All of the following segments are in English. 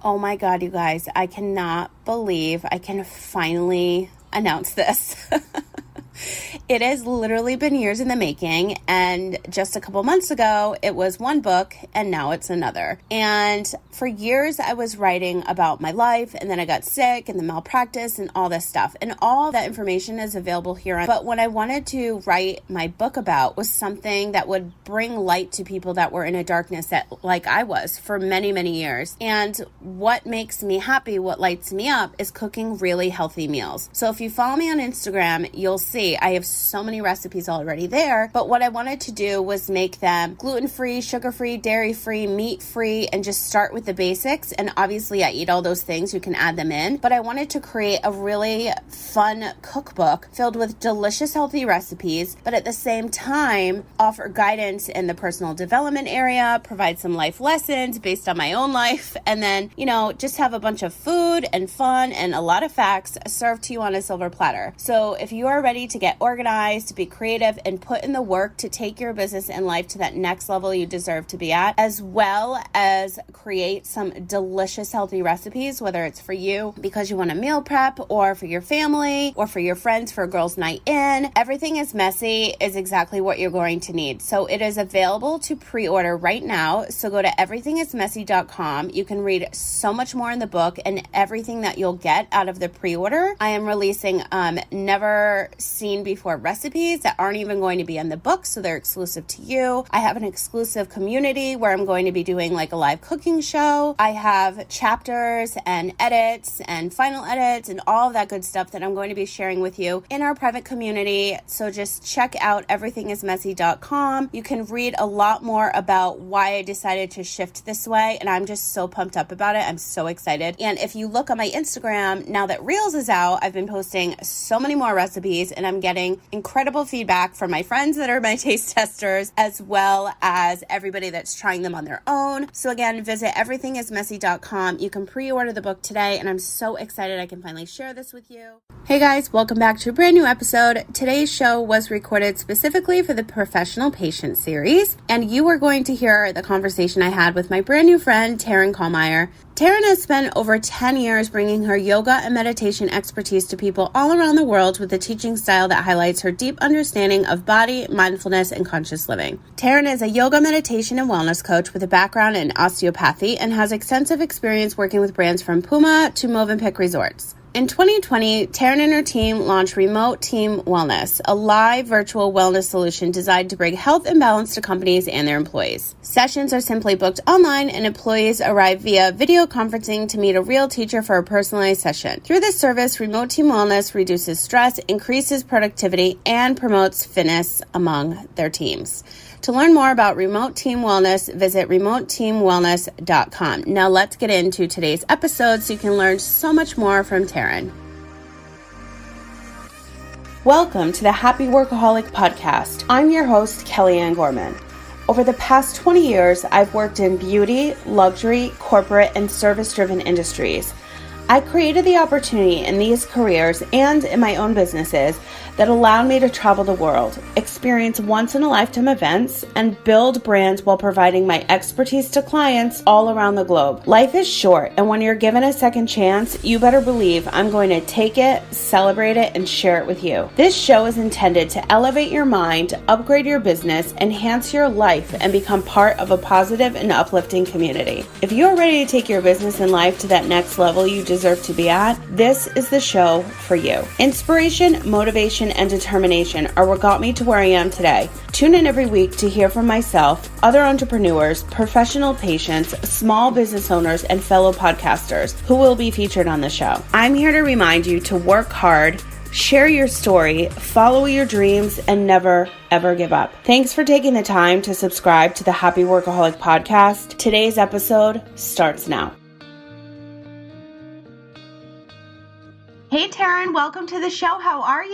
Oh my God, you guys, I cannot believe I can finally announce this. It has literally been years in the making, and just a couple months ago, it was one book, and now it's another. And for years, I was writing about my life, and then I got sick, and the malpractice, and all this stuff. And all that information is available here. But what I wanted to write my book about was something that would bring light to people that were in a darkness that, like I was, for many, many years. And what makes me happy, what lights me up, is cooking really healthy meals. So if you follow me on Instagram, you'll see I have so many recipes already there, but what I wanted to do was make them gluten-free, sugar-free, dairy-free, meat-free, and just start with the basics. And obviously I eat all those things, you can add them in, but I wanted to create a really fun cookbook filled with delicious, healthy recipes, but at the same time offer guidance in the personal development area, provide some life lessons based on my own life, and then, just have a bunch of food and fun and a lot of facts served to you on a silver platter. So if you are ready to get organized, to be creative, and put in the work to take your business and life to that next level you deserve to be at, as well as create some delicious, healthy recipes, whether it's for you because you want to meal prep, or for your family, or for your friends for a girls' night in, Everything is Messy is exactly what you're going to need. So it is available to pre-order right now. So go to everythingismessy.com. You can read so much more in the book and everything that you'll get out of the pre-order. I am releasing never seen before recipes that aren't even going to be in the book, so they're exclusive to you. I have an exclusive community where I'm going to be doing like a live cooking show. I have chapters and edits and final edits and all of that good stuff that I'm going to be sharing with you in our private community. So just check out everythingismessy.com. You can read a lot more about why I decided to shift this way, and I'm just so pumped up about it. I'm so excited. And if you look on my Instagram, now that Reels is out, I've been posting so many more recipes, and I'm getting incredible feedback from my friends that are my taste testers, as well as everybody that's trying them on their own. So again, visit everythingismessy.com. You can pre-order the book today, and I'm so excited I can finally share this with you. Hey guys, welcome back to a brand new episode. Today's show was recorded specifically for the Professional Patient series, and you are going to hear the conversation I had with my brand new friend, Tarin Calmeyer. Tarin has spent over 10 years bringing her yoga and meditation expertise to people all around the world with a teaching style that highlights her deep understanding of body, mindfulness, and conscious living. Tarin is a yoga, meditation, and wellness coach with a background in osteopathy and has extensive experience working with brands from Puma to Movenpick Resorts. In 2020, Tarin and her team launched Remote Team Wellness, a live virtual wellness solution designed to bring health and balance to companies and their employees. Sessions are simply booked online, and employees arrive via video conferencing to meet a real teacher for a personalized session. Through this service, Remote Team Wellness reduces stress, increases productivity, and promotes fitness among their teams. To learn more about Remote Team Wellness, visit remoteteamwellness.com. Now let's get into today's episode so you can learn so much more from Tarin. Welcome to the Happy Workaholic Podcast. I'm your host, Kellyanne Gorman. Over the past 20 years, I've worked in beauty, luxury, corporate, and service-driven industries. I created the opportunity in these careers and in my own businesses that allowed me to travel the world, experience once-in-a-lifetime events, and build brands while providing my expertise to clients all around the globe. Life is short, and when you're given a second chance, you better believe I'm going to take it, celebrate it, and share it with you. This show is intended to elevate your mind, upgrade your business, enhance your life, and become part of a positive and uplifting community. If you're ready to take your business and life to that next level you deserve to be at, this is the show for you. Inspiration, motivation, and determination are what got me to where I am today. Tune in every week to hear from myself, other entrepreneurs, professional patients, small business owners, and fellow podcasters who will be featured on the show. I'm here to remind you to work hard, share your story, follow your dreams, and never, ever give up. Thanks for taking the time to subscribe to the Happy Workaholic Podcast. Today's episode starts now. Hey, Tarin, welcome to the show. How are you?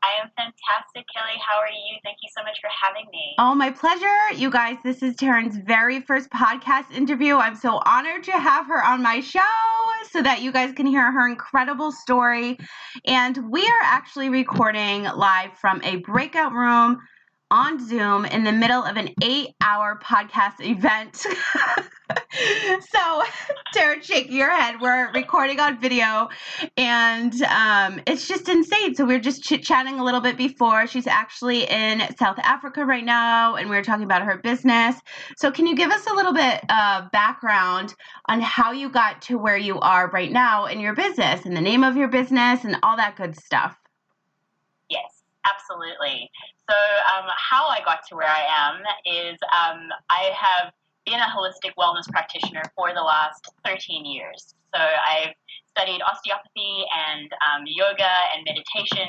I am fantastic, Kelly. How are you? Thank you so much for having me. Oh, my pleasure. You guys, this is Tarin's very first podcast interview. I'm so honored to have her on my show so that you guys can hear her incredible story. And we are actually recording live from a breakout room on Zoom in the middle of an 8-hour podcast event. So, Tara, shake your head. We're recording on video, and it's just insane. So we're just chit-chatting a little bit before. She's actually in South Africa right now, and we were talking about her business. So can you give us a little bit of background on how you got to where you are right now in your business, and the name of your business, and all that good stuff? Yes, absolutely. So how I got to where I am is I have been a holistic wellness practitioner for the last 13 years. So I've studied osteopathy and yoga and meditation.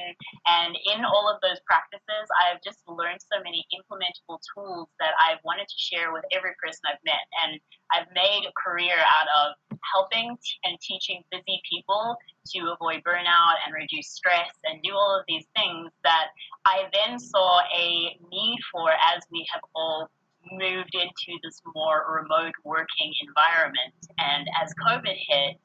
And in all of those practices, I've just learned so many implementable tools that I've wanted to share with every person I've met. And I've made a career out of helping and teaching busy people to avoid burnout and reduce stress and do all of these things that I then saw a need for as we have all moved into this more remote working environment. And as COVID hit,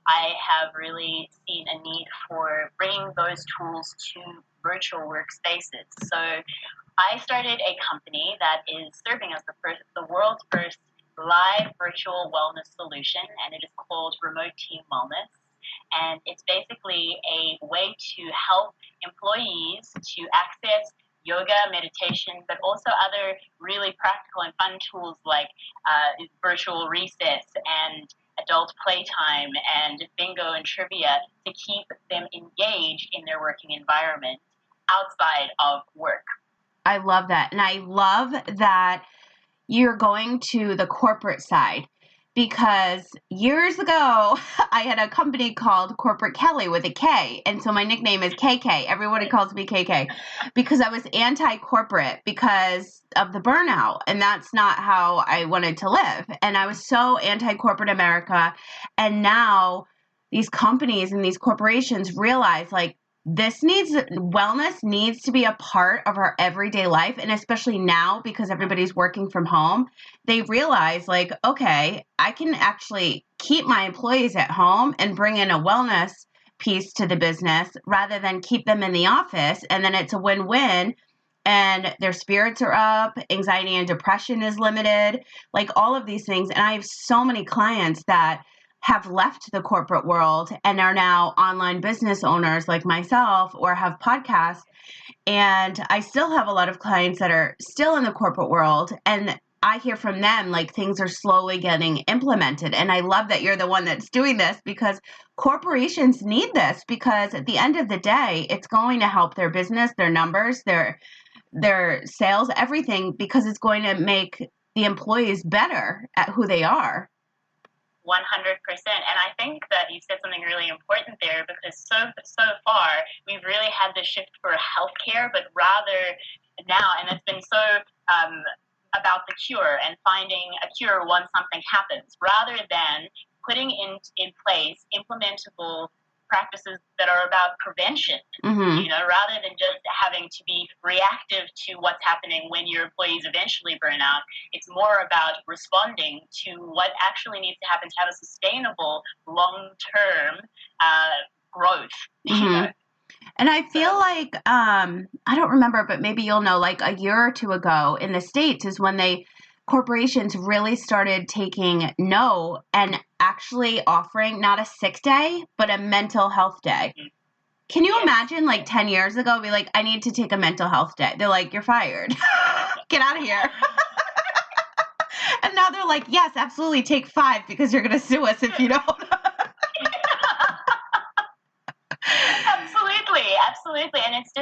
I have really seen a need for bringing those tools to virtual workspaces. So I started a company that is serving as the world's first live virtual wellness solution, and it is called Remote Team Wellness. And it's basically a way to help employees to access yoga, meditation, but also other really practical and fun tools like virtual recess and adult playtime and bingo and trivia to keep them engaged in their working environment outside of work. I love that. And I love that you're going to the corporate side, because years ago I had a company called Corporate Kelly with a K, and so my nickname is KK. Everybody calls me KK because I was anti-corporate because of the burnout, and that's not how I wanted to live. And I was so anti-corporate America, and now these companies and these corporations realize, like, wellness needs to be a part of our everyday life. And especially now, because everybody's working from home, they realize, like, okay, I can actually keep my employees at home and bring in a wellness piece to the business rather than keep them in the office. And then it's a win-win, and their spirits are up, anxiety and depression is limited, like all of these things. And I have so many clients that have left the corporate world and are now online business owners like myself, or have podcasts. And I still have a lot of clients that are still in the corporate world, and I hear from them like things are slowly getting implemented. And I love that you're the one that's doing this, because corporations need this, because at the end of the day, it's going to help their business, their numbers, their sales, everything, because it's going to make the employees better at who they are. 100%. And I think that you said something really important there, because so far we've really had this shift for healthcare, but rather now, and it's been so about the cure and finding a cure once something happens, rather than putting in place implementable practices that are about prevention, rather than just having to be reactive to what's happening when your employees eventually burn out. It's more about responding to what actually needs to happen to have a sustainable long-term growth. And I feel like, I don't remember, but maybe you'll know, like a year or two ago in the States is when corporations really started taking no and actually offering not a sick day, but a mental health day. Mm-hmm. Can you imagine, like 10 years ago, be like, I need to take a mental health day. They're like, you're fired. Get out of here. And now they're like, yes, absolutely, take 5 because you're going to sue us if you don't. Absolutely. And it's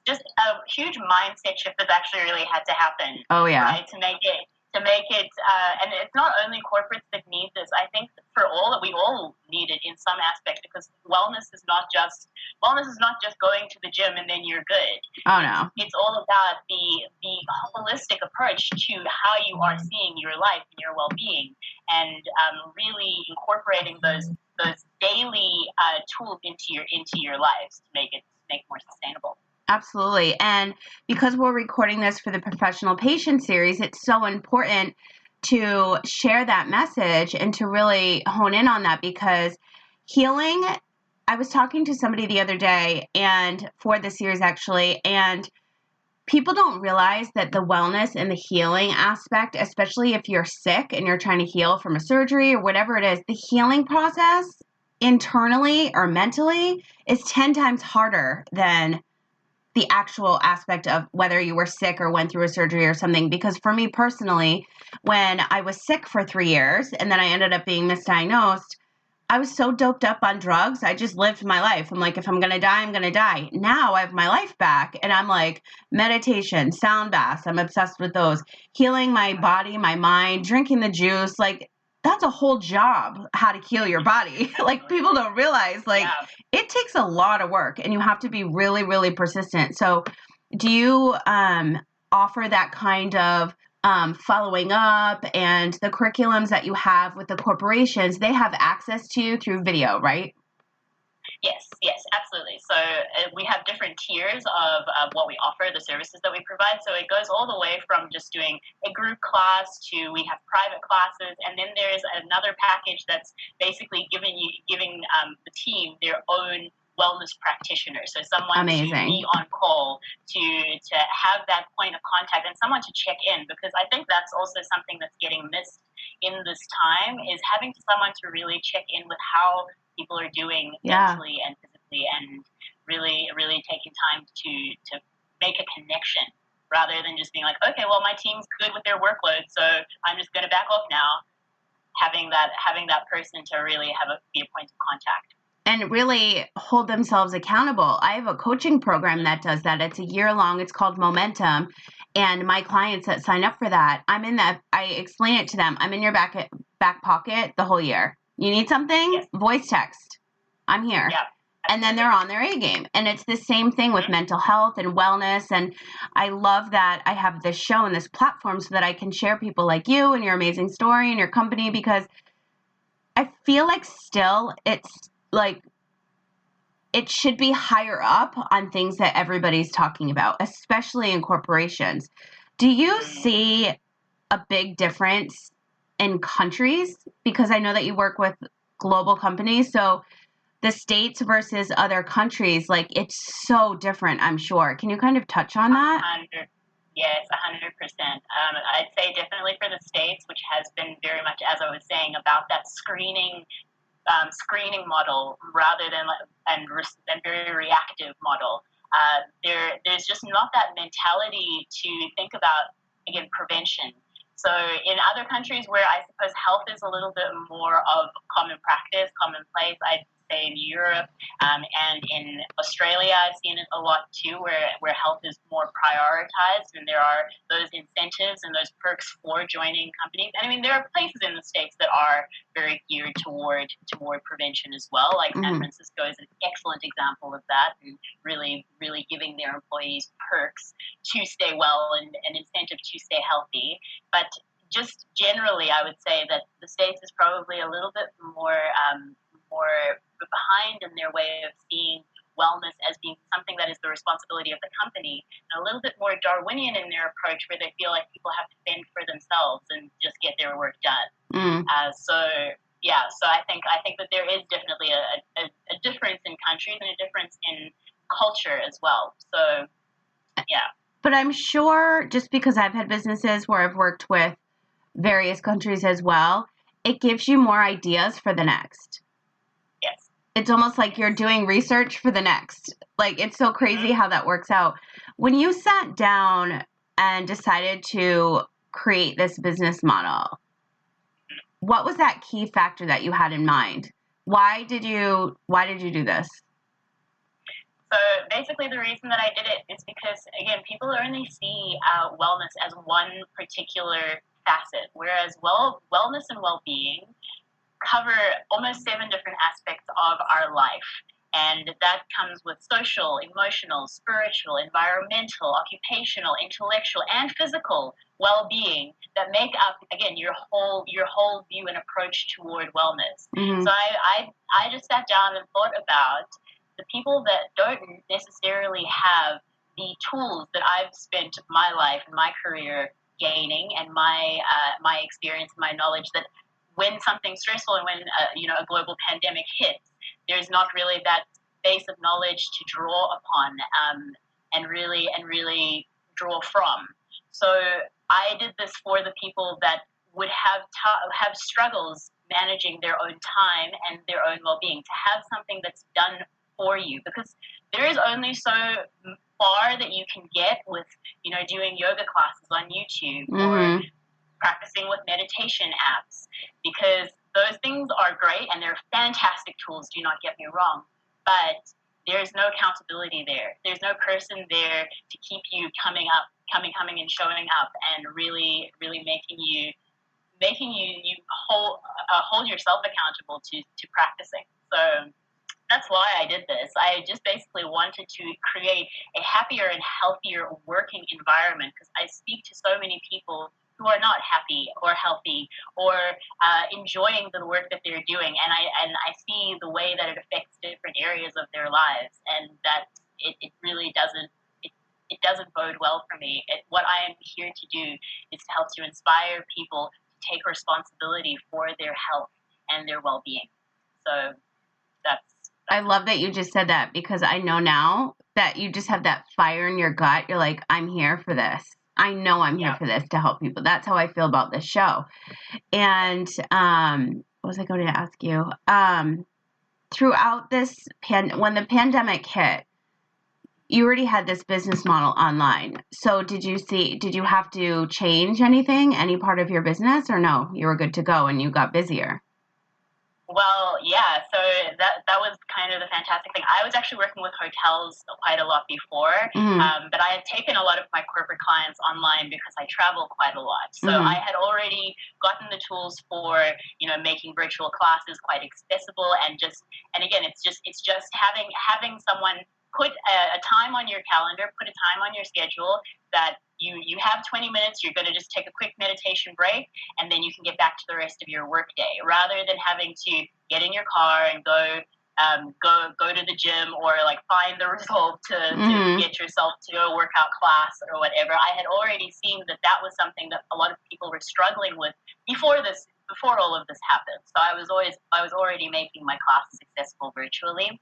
just a huge mindset shift that's actually really had to happen. Oh yeah. Right? To make it, and it's not only corporates that need this. I think we all need it in some aspect, because wellness is not just going to the gym and then you're good. Oh no. It's all about the holistic approach to how you are seeing your life and your well-being, and really incorporating those daily tools into your lives to make it more sustainable. Absolutely. And because we're recording this for the Professional Patient Series, it's so important to share that message and to really hone in on that, because healing, I was talking to somebody the other day, and for the series actually, and people don't realize that the wellness and the healing aspect, especially if you're sick and you're trying to heal from a surgery or whatever it is, the healing process internally or mentally is 10 times harder than the actual aspect of whether you were sick or went through a surgery or something. Because for me personally, when I was sick for 3 years and then I ended up being misdiagnosed, I was so doped up on drugs. I just lived my life. I'm like, if I'm going to die, I'm going to die. Now I have my life back. And I'm like, meditation, sound baths. I'm obsessed with those. Healing my body, my mind, drinking the juice. Like, that's a whole job, how to heal your body. Like, people don't realize, like, it takes a lot of work and you have to be really, really persistent. So do you offer that kind of following up, and the curriculums that you have with the corporations, they have access to you through video, right? Yes, absolutely. So we have different tiers of what we offer, the services that we provide. So it goes all the way from just doing a group class to we have private classes, and then there's another package that's basically giving the team their own wellness practitioner. So someone to be on call to have that point of contact and someone to check in, because I think that's also something that's getting missed in this time, is having someone to really check in with how people are doing mentally and physically, and really, really taking time to make a connection rather than just being like, okay, well, my team's good with their workload, so I'm just going to back off now. Having that person to really be a point of contact. And really hold themselves accountable. I have a coaching program that does that. It's a year long. It's called Momentum. And my clients that sign up for that, I explain it to them. I'm in your back pocket the whole year. You need something? Voice text. I'm here. Yeah. And then they're on their A game. And it's the same thing with mental health and wellness. And I love that I have this show and this platform so that I can share people like you and your amazing story and your company, because I feel like still it's like it should be higher up on things that everybody's talking about, especially in corporations. Do you see a big difference in countries? Because I know that you work with global companies. So the States versus other countries, like, it's so different, I'm sure. Can you kind of touch on that? 100. Yes, 100%. I'd say definitely for the States, which has been very much, as I was saying, about that screening model rather than very reactive model. There's just not that mentality to think about, again, prevention. So in other countries where I suppose health is a little bit more of common practice, commonplace, I'd say in Europe and in Australia, I've seen it a lot too, where health is more prioritized, and there are those incentives and those perks for joining companies. And I mean, there are places in the States that are very geared toward prevention as well. Like San Francisco is an excellent example of that, and really, really giving their employees perks to stay well and an incentive to stay healthy. But just generally, I would say that the States is probably a little bit more behind in their way of seeing wellness as being something that is the responsibility of the company, and a little bit more Darwinian in their approach, where they feel like people have to fend for themselves and just get their work done. So I think that there is definitely a difference in countries and a difference in culture as well. So yeah. But I'm sure, just because I've had businesses where I've worked with various countries as well, it gives you more ideas for the next. Yes. It's almost like you're doing research for the next. Like, it's so crazy how that works out. When you sat down and decided to create this business model, what was that key factor that you had in mind? Why did you do this? So basically the reason that I did it is because, again, people only see wellness as one particular facet, whereas wellness and well-being cover almost 7 different aspects of our life. And that comes with social, emotional, spiritual, environmental, occupational, intellectual, and physical well-being that make up, again, your whole view and approach toward wellness. So I just sat down and thought about the people that don't necessarily have the tools that I've spent my life and my career gaining, and my experience, my knowledge, that when something stressful and when a global pandemic hits, there's not really that base of knowledge to draw upon, and really draw from. So I did this for the people that would have struggles managing their own time and their own well-being, to have something that's done for you, because there is only so far that you can get with, doing yoga classes on YouTube or practicing with meditation apps, because those things are great and they're fantastic tools, do not get me wrong, but there's no accountability there. There's no person there to keep you coming and showing up and really, really making you hold yourself accountable to practicing. So that's why I did this. I just basically wanted to create a happier and healthier working environment, because I speak to so many people who are not happy or healthy or enjoying the work that they're doing, and I see the way that it affects different areas of their lives, and that it really doesn't. It doesn't bode well for me. What I am here to do is to help to inspire people to take responsibility for their health and their well-being. So that's I love that you just said that, because I know now that you just have that fire in your gut. You're like, I'm here for this. I know I'm here for this, to help people. That's how I feel about this show. And what was I going to ask you? Throughout this when the pandemic hit, you already had this business model online. So did you have to change anything, any part of your business, or no? You were good to go and you got busier? Well, yeah, so that was kind of the fantastic thing. I was actually working with hotels quite a lot before, but I had taken a lot of my corporate clients online because I travel quite a lot. So I had already gotten the tools for, making virtual classes quite accessible, and again, it's just having someone put a time on your calendar, put a time on your schedule that you have 20 minutes, you're going to just take a quick meditation break, and then you can get back to the rest of your work day, rather than having to get in your car and go to the gym, or like find the result to get yourself to a workout class or whatever. I had already seen that was something that a lot of people were struggling with before all of this happened. So I was already making my classes accessible virtually.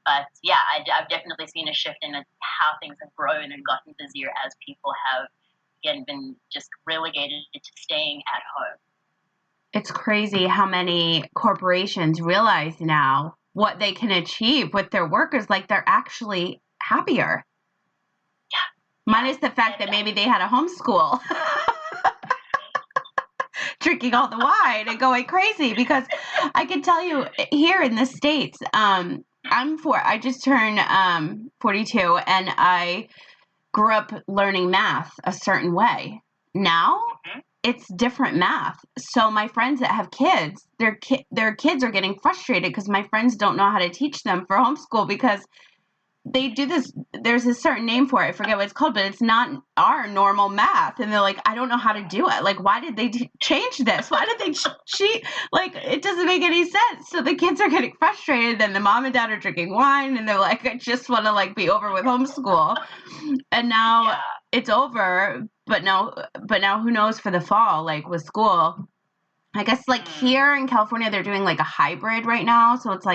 But yeah, I've definitely seen a shift in how things have grown and gotten busier as people have, again, been just relegated to staying at home. It's crazy how many corporations realize now what they can achieve with their workers. Like, they're actually happier. Yeah. Minus the fact that maybe they had a homeschool. Drinking all the wine and going crazy, because I can tell you here in the States, I just turned 42, and I grew up learning math a certain way. Now it's different math. So my friends that have kids, their kids are getting frustrated because my friends don't know how to teach them for homeschool, because they do this. There's a certain name for it. I forget what it's called, but it's not our normal math. And they're like, I don't know how to do it. Like, why did they change this? Why did they cheat? Like, it doesn't make any sense. So the kids are getting frustrated. Then the mom and dad are drinking wine, and they're like, I just want to be over with homeschool. And now it's over. But now who knows for the fall, with school. I guess here in California, they're doing a hybrid right now. So it's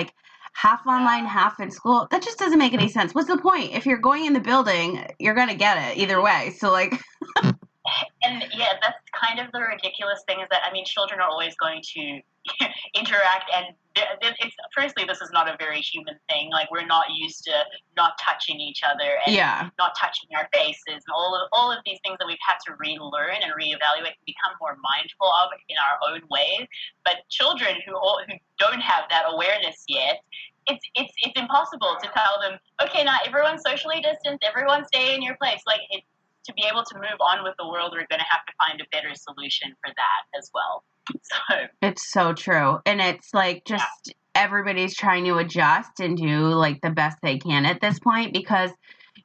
half online, half in school. That just doesn't make any sense. What's the point? If you're going in the building, you're going to get it either way. So And yeah, that's kind of the ridiculous thing, is that, children are always going to interact, and firstly, this is not a very human thing. We're not used to not touching each other and not touching our faces, and all of these things that we've had to relearn and reevaluate and become more mindful of in our own ways. But children who don't have that awareness yet, it's impossible to tell them, okay, now everyone socially distanced, everyone stay in your place. To be able to move on with the world, we're going to have to find a better solution for that as well. So it's so true. And it's everybody's trying to adjust and do the best they can at this point, because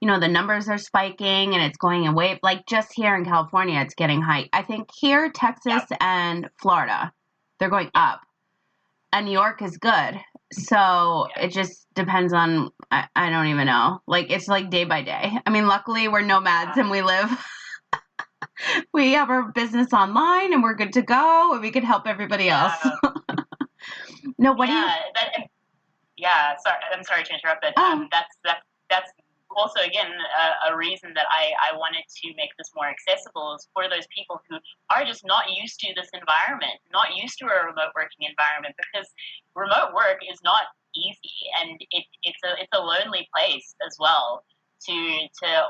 the numbers are spiking and it's going away. Just here in California, it's getting high. I think here, Texas and Florida, they're going up. And New York is good. So it just depends on, I don't even know. It's day by day. Luckily we're nomads and we have our business online and we're good to go, and we can help everybody else. No, what do you... sorry, I'm sorry to interrupt, but that's also, again, a reason that I wanted to make this more accessible is for those people who are just not used to this environment, not used to a remote working environment, because remote work is not easy, and it's a lonely place as well. To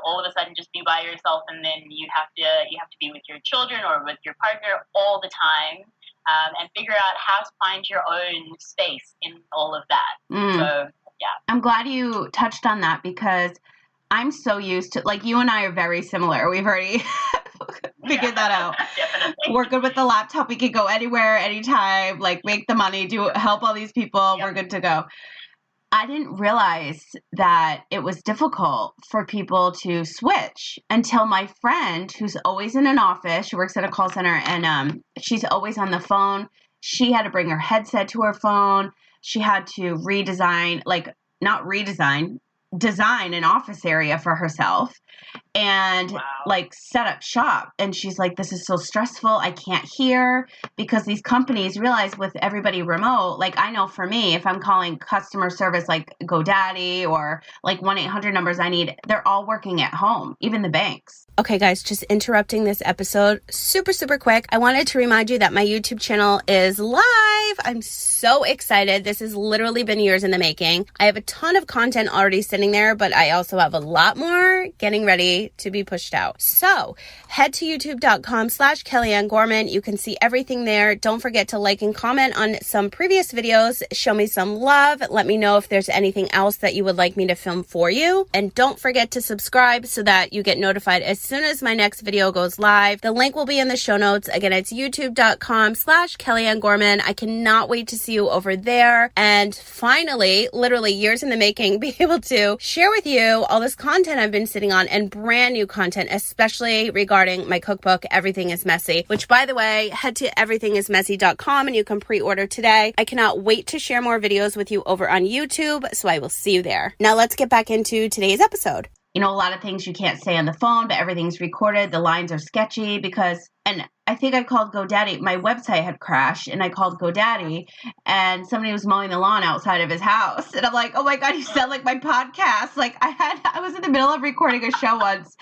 all of a sudden just be by yourself, and then you have to be with your children or with your partner all the time, and figure out how to find your own space in all of that. So yeah, I'm glad you touched on that, because I'm so used to, like, you and I are very similar. We've already figured that out. Definitely. We're good with the laptop. We can go anywhere, anytime, like make the money, help all these people. Yep. We're good to go. I didn't realize that it was difficult for people to switch until my friend, who's always in an office, she works at a call center, and she's always on the phone. She had to bring her headset to her phone. She had to design an office area for herself and like set up shop. And she's like, this is so stressful. I can't hear, because these companies realize with everybody remote, like I know for me, if I'm calling customer service like GoDaddy or like 1-800 numbers they're all working at home, even the banks. Okay, guys, just interrupting this episode super, super quick. I wanted to remind you that my YouTube channel is live. I'm so excited. This has literally been years in the making. I have a ton of content already sitting there, but I also have a lot more getting ready to be pushed out. So head to youtube.com/Kellyanne Gorman. You can see everything there. Don't forget to like and comment on some previous videos. Show me some love. Let me know if there's anything else that you would like me to film for you. And don't forget to subscribe so that you get notified as soon as my next video goes live. The link will be in the show notes. Again, it's youtube.com/Kellyanne Gorman. I cannot wait to see you over there. And finally, literally years in the making, be able to share with you all this content I've been sitting on, and brand new content, especially regarding my cookbook, Everything is Messy, which, by the way, head to everythingismessy.com and you can pre-order today. I cannot wait to share more videos with you over on YouTube, so I will see you there. Now let's get back into today's episode. You know, a lot of things you can't say on the phone, but everything's recorded. The lines are sketchy because, and I think I called GoDaddy. My website had crashed, and I called GoDaddy, and somebody was mowing the lawn outside of his house. And I'm like, oh my God, you sound like my podcast. Like I was in the middle of recording a show once,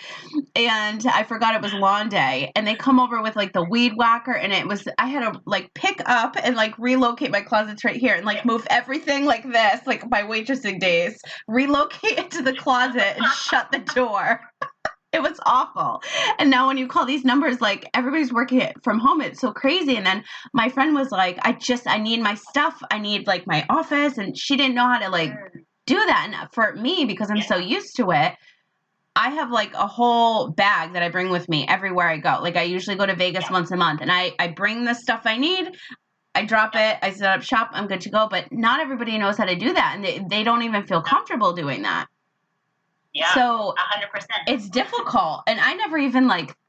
and I forgot it was lawn day. And they come over with like the weed whacker, and I had to like pick up and like relocate my closets right here and like move everything like this, like my waitressing days, relocate it to the closet and shut the door. It was awful. And now when you call these numbers, like everybody's working from home. It's so crazy. And then my friend was like, I need my stuff. I need like my office. And she didn't know how to like do that. And for me, because I'm so used to it, I have like a whole bag that I bring with me everywhere I go. Like I usually go to Vegas once a month, and I bring the stuff I need. I drop it. I set up shop. I'm good to go. But not everybody knows how to do that. And they don't even feel comfortable doing that. Yeah, so 100%. It's difficult. And I never even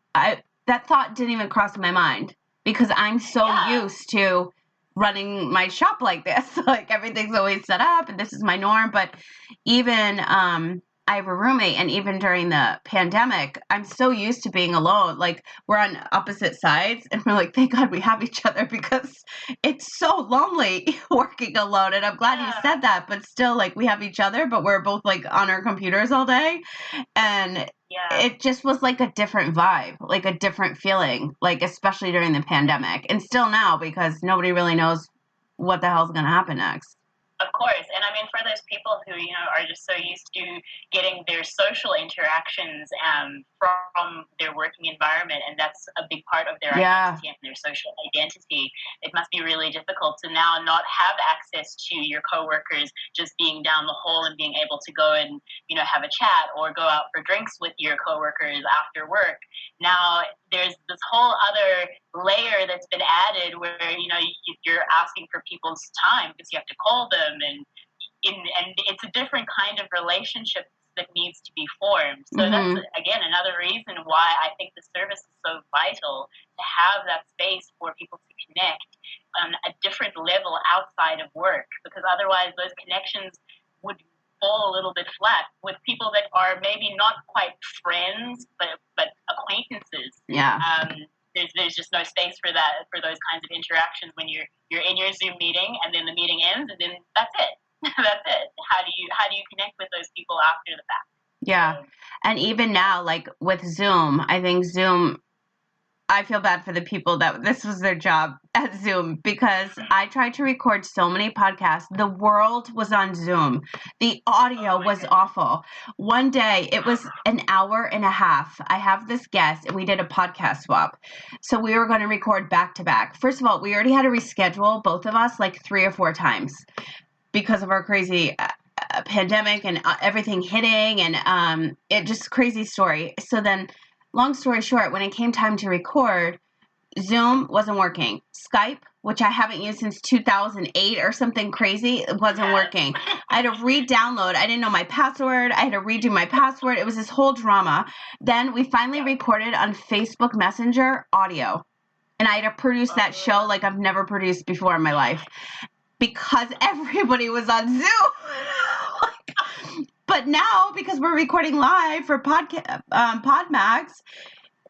that thought didn't even cross my mind, because I'm so used to running my shop like this. Like everything's always set up and this is my norm. But even, I have a roommate, and even during the pandemic, I'm so used to being alone. Like we're on opposite sides, and we're like, thank God we have each other, because it's so lonely working alone. And I'm glad you said that, but still, like, we have each other, but we're both like on our computers all day. And it just was like a different vibe, like a different feeling, like especially during the pandemic, and still now, because nobody really knows what the hell's going to happen next. Of course. And I mean, for those people who, are just so used to getting their social interactions from their working environment, and that's a big part of their identity and their social identity, it must be really difficult to now not have access to your coworkers just being down the hall and being able to go and, have a chat or go out for drinks with your coworkers after work. Now there's this whole other layer that's been added where, you're asking for people's time because you have to call them, and it's a different kind of relationship that needs to be formed. So that's, again, another reason why I think the service is so vital, to have that space for people to connect on a different level outside of work, because otherwise those connections would fall a little bit flat with people that are maybe not quite friends, but acquaintances. There's just no space for that, for those kinds of interactions when you're in your Zoom meeting and then the meeting ends and then that's it. That's it. How do you connect with those people after the fact? Yeah. And even now, like with Zoom, I think Zoom, I feel bad for the people that this was their job at Zoom, because I tried to record so many podcasts. The world was on Zoom. The audio was awful. One day, it was an hour and a half. I have this guest, and we did a podcast swap. So we were going to record back to back. First of all, we already had to reschedule, both of us, like 3 or 4 times because of our crazy pandemic and everything hitting, and it just crazy story. So then, long story short, when it came time to record, Zoom wasn't working. Skype, which I haven't used since 2008 or something crazy, it wasn't working. I had to re-download. I didn't know my password. I had to redo my password. It was this whole drama. Then we finally recorded on Facebook Messenger audio. And I had to produce that show like I've never produced before in my life, because everybody was on Zoom. But now, because we're recording live for Podmax,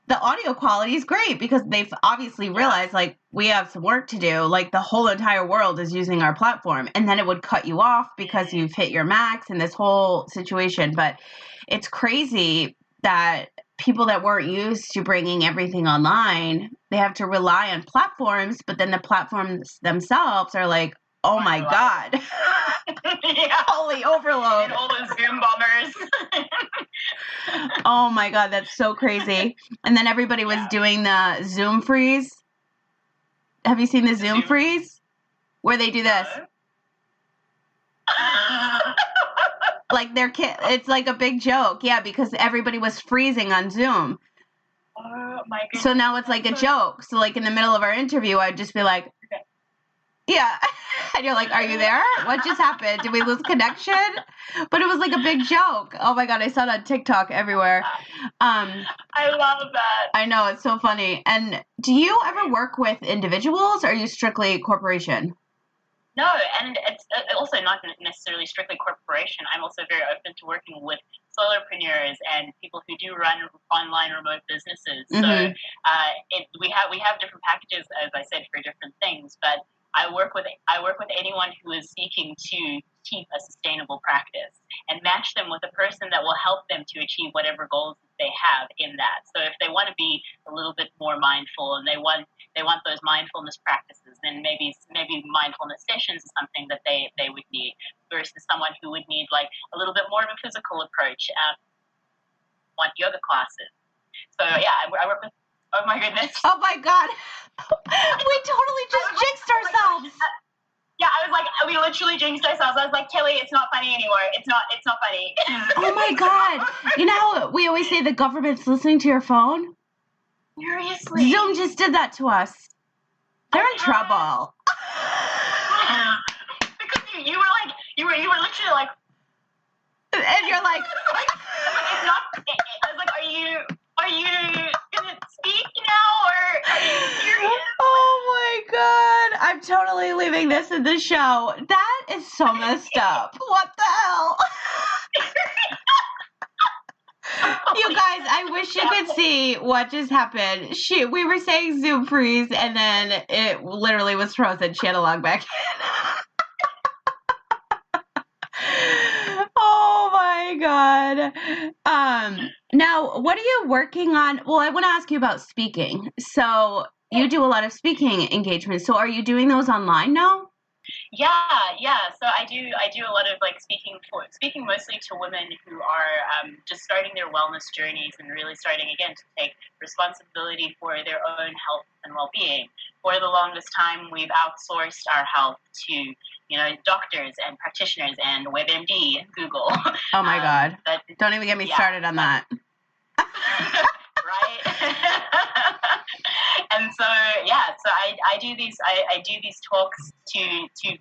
the audio quality is great, because they've obviously realized, like, we have some work to do. Like, the whole entire world is using our platform. And then it would cut you off because you've hit your max and this whole situation. But it's crazy that people that weren't used to bringing everything online, they have to rely on platforms, but then the platforms themselves are like, oh my God. Holy overload. And all those Zoom bombers. Oh my God, that's so crazy. And then everybody was doing the Zoom freeze. Have you seen the Zoom freeze? Where they do this. Like it's like a big joke. Yeah, because everybody was freezing on Zoom. Oh my goodness. So now it's like a joke. So like in the middle of our interview, I'd just be like, yeah. And you're like, are you there? What just happened? Did we lose connection? But it was like a big joke. Oh my God, I saw it on TikTok everywhere. I love that. I know, it's so funny. And do you ever work with individuals, or are you strictly corporation? No, and it's also not necessarily strictly corporation. I'm also very open to working with solopreneurs and people who do run online remote businesses. Mm-hmm. So we have different packages, as I said, for different things. But I work with anyone who is seeking to keep a sustainable practice and match them with a person that will help them to achieve whatever goals they have in that. So if they want to be a little bit more mindful and they want those mindfulness practices, then maybe mindfulness sessions is something that they would need, versus someone who would need like a little bit more of a physical approach, want yoga classes. So yeah, I work with, oh my goodness. Oh my God. We totally just jinxed ourselves. Yeah, I was like, we literally jinxed ourselves. I was like, Kelly, it's not funny anymore. It's not funny. Oh my God. You know how we always say the government's listening to your phone? Seriously. Zoom just did that to us. They're in trouble. Because you were literally like, and you're like, it's not. I was like, are you gonna speak now, or are you serious? Oh my God, I'm totally leaving this in the show. That is so messed up. What the hell? You guys, I wish you could see what just happened. We were saying Zoom freeze, and then it literally was frozen. She had to log back in. Oh my God. Now, what are you working on? Well, I want to ask you about speaking. So you do a lot of speaking engagements. So are you doing those online now? Yeah. So I do a lot of like speaking mostly to women who are just starting their wellness journeys and really starting again to take responsibility for their own health and well-being. For the longest time, we've outsourced our health to doctors and practitioners and WebMD and Google. Oh my God! Don't even get me started on that. Right. And so I do these talks to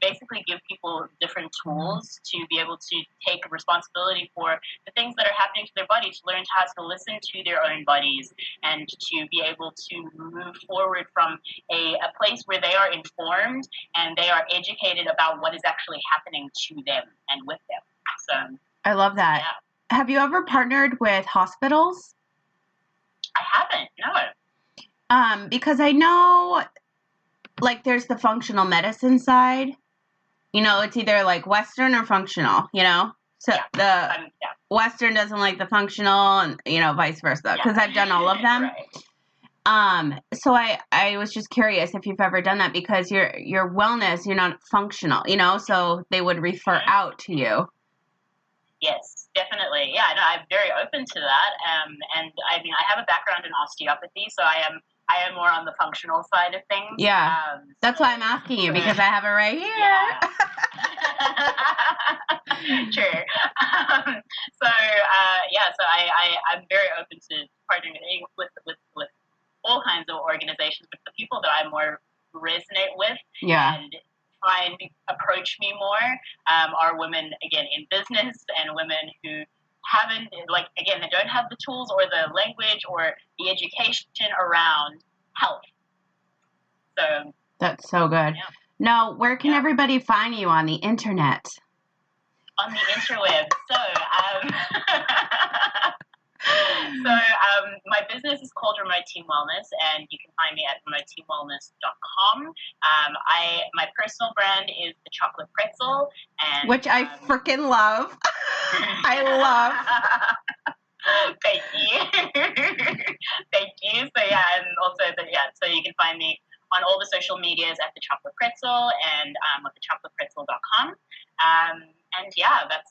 basically give people different tools to be able to take responsibility for the things that are happening to their body, to learn how to listen to their own bodies, and to be able to move forward from a place where they are informed and they are educated about what is actually happening to them and with them. So I love that. Yeah. Have you ever partnered with hospitals? I haven't, no. Because I know, like, there's the functional medicine side. It's either like Western or functional. So Western doesn't like the functional, and vice versa, because I've done all of them. So I was just curious if you've ever done that, because your wellness, you're not functional, so they would refer out to you. Yes, definitely. Yeah, no, I'm very open to that. And I mean, I have a background in osteopathy, so I am more on the functional side of things. Yeah, that's why I'm asking you, because I have it right here. Yeah. True. So I'm very open to partnering with all kinds of organizations, but the people that I more resonate with and try and approach me more are women, again, in business, and women who haven't, they don't have the tools or the language or the education around health. So that's so good. Yeah. Now, where can everybody find you on the internet? On the interweb. My business is called Remote Team Wellness, and you can find me at remoteteamwellness.com. My personal brand is the Chocolate Pretzel, and which I freaking love. I love. Thank you. Thank you. So and also so you can find me on all the social medias at the Chocolate Pretzel and at thechocolatepretzel.com. And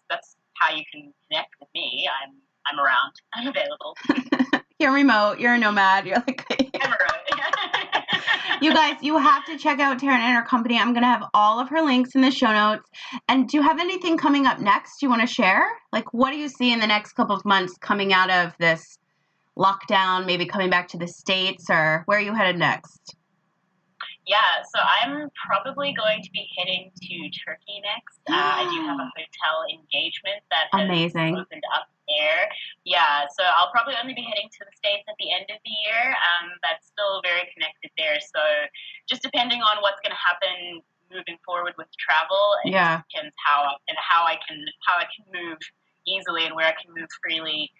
that's how you can connect with me. I'm around. I'm available. You're remote. You're a nomad. You're like. I'm remote. You guys, you have to check out Tarin and her company. I'm going to have all of her links in the show notes. And do you have anything coming up next you want to share? Like, what do you see in the next couple of months coming out of this lockdown, maybe coming back to the States, or where are you headed next? Yeah, so I'm probably going to be heading to Turkey next. I do have a hotel engagement that has opened up there. Yeah, so I'll probably only be heading to the States at the end of the year. That's still very connected there. So just depending on what's going to happen moving forward with travel, it depends how I can move easily and where I can move freely.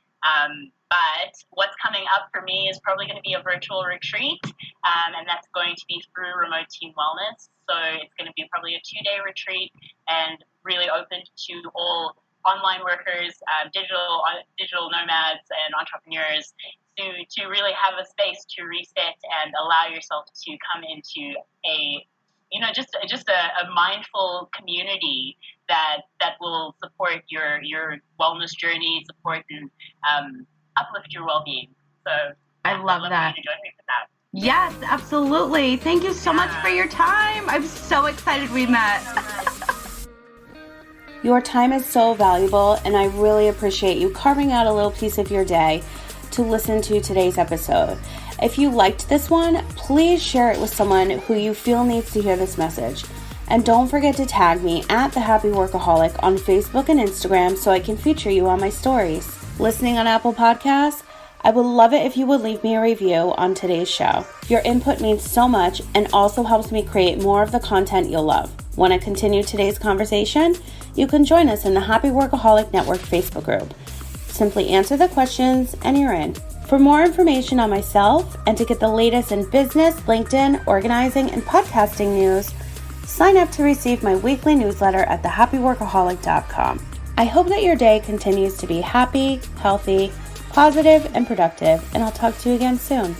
But what's coming up for me is probably going to be a virtual retreat, and that's going to be through Remote Team Wellness. So it's going to be probably a 2-day retreat and really open to all online workers, digital nomads, and entrepreneurs to really have a space to reset and allow yourself to come into just a mindful community that will support your wellness journey, support and uplift your well-being. So I love that. You to join me for that. Yes, absolutely. Thank you so much for your time. I'm so excited we met. Your time is so valuable, and I really appreciate you carving out a little piece of your day to listen to today's episode. If you liked this one, please share it with someone who you feel needs to hear this message. And don't forget to tag me at The Happy Workaholic on Facebook and Instagram so I can feature you on my stories. Listening on Apple Podcasts, I would love it if you would leave me a review on today's show. Your input means so much and also helps me create more of the content you'll love. Want to continue today's conversation? You can join us in the Happy Workaholic Network Facebook group. Simply answer the questions and you're in. For more information on myself and to get the latest in business, LinkedIn, organizing, and podcasting news, sign up to receive my weekly newsletter at thehappyworkaholic.com. I hope that your day continues to be happy, healthy, positive, and productive, and I'll talk to you again soon.